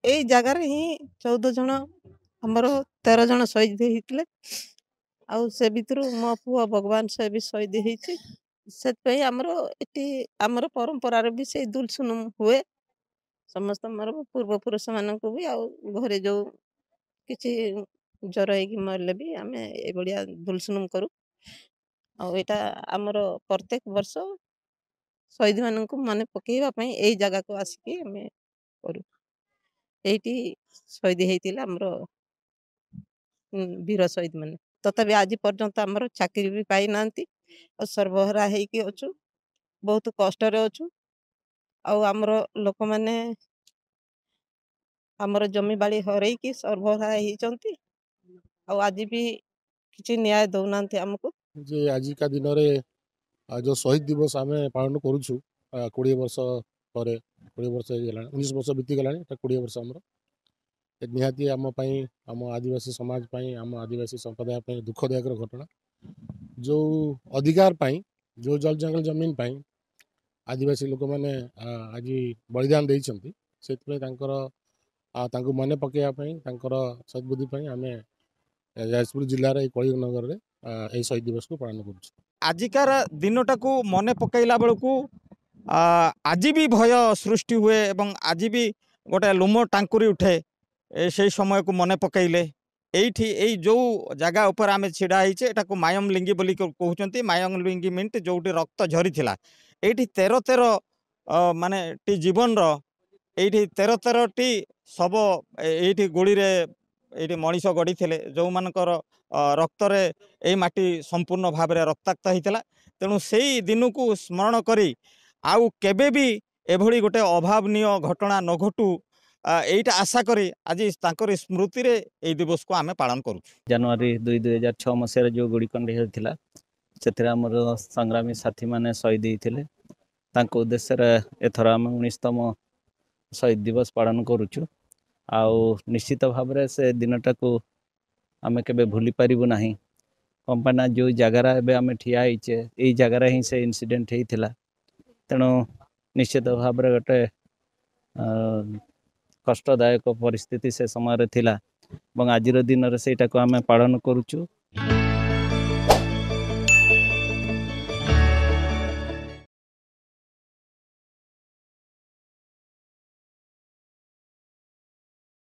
एई जगार ही 14 जन हमर 13 जन शहीद होइतिले आउ से भितरु मो पुआ भगवान से भी शहीद होइछि सेत पई हमर परंपरा रे भी से दुलसुनुम हुए समस्त हमर पूर्व पुरुष माननको भी आउ घरे जो किछि जर ହେଇକି मरले भी आमे ए बढिया दुलसुनुम करू आउ एटा हमर प्रत्येक वर्ष शहीद माननको मने पकेइबा पई एई जगह को आसिकी हमें करू एइटी शहीद ହେଇतिला हमर वीर शहीद माने तथापि आज पर्यंत हमर चाकरी भी पाई नांती और सर्वहरा ହେଇକି अछु बहुत कष्ट रे अछु आउ हमर लोक माने हमर जमी बाड़ी हरैकी सर्वहरा ହେଇचंती आउ आज भी किछि न्याय दउनांती हमको जे आज का दिन रे जो शहीद दिवस आम पालन करुचु 20 वर्ष पर 20 वर्ष 19 वर्ष बीती गला 20 वर्ष आमर निहाती आम आम आदिवासी समाज आम आदिवासी संप्रदाय दुखदायक घटना जो अधिकार जो जल जंगल जमीन आदिवासी लोक मैंने आज बलिदान देइछंती मन पकड़ापी सद्बुद्धि आम जाजपुर जिलार कलिंगनगर में यही शहीद दिवस को पालन कर आजिकार दिनटा को मन पकईला बेलू आज भी भय सृष्टि हुए एवं आज भी गोटे लुम टांकुरी उठे से समय को मन पकईले यही जो जगह उपर आम छिड़ा को मायम लिंगी बोली कहते मायम लिंगी मीन जो रक्त झरी ये 13 माने टी जीवन ये 13 टी शव ये गोड़ी ये मनीष गढ़ी जो मानकर रक्तरे ए माटी संपूर्ण भाव में रक्ताक्त होता तेणु से दिन को स्मरण करी आउ केबे भी एभली गोटे अभावनीय घटना न घटू यहीटा आशा करी आज तांकर स्मृति रे ए दिवस को आमे पालन करूँ। जनवरी 2 2006 मसीह जो गुड़िकंडी होता से आमर संग्रामी साथी मैंने शहीद होते उद्देश्य एथर आम 19तम शहीद दिवस पालन करुचु आउ निश्चित भाव से दिनटा को आमे केबे भूली पारिबु नाही कंपनी जो जगार एवं ठिया यही जगार ही से इनसीडेंट होता तेणु निश्चित भाव में गोटे कष्टदायक परिस्थिति से समय थिला आज दिन से आम पालन करुचु।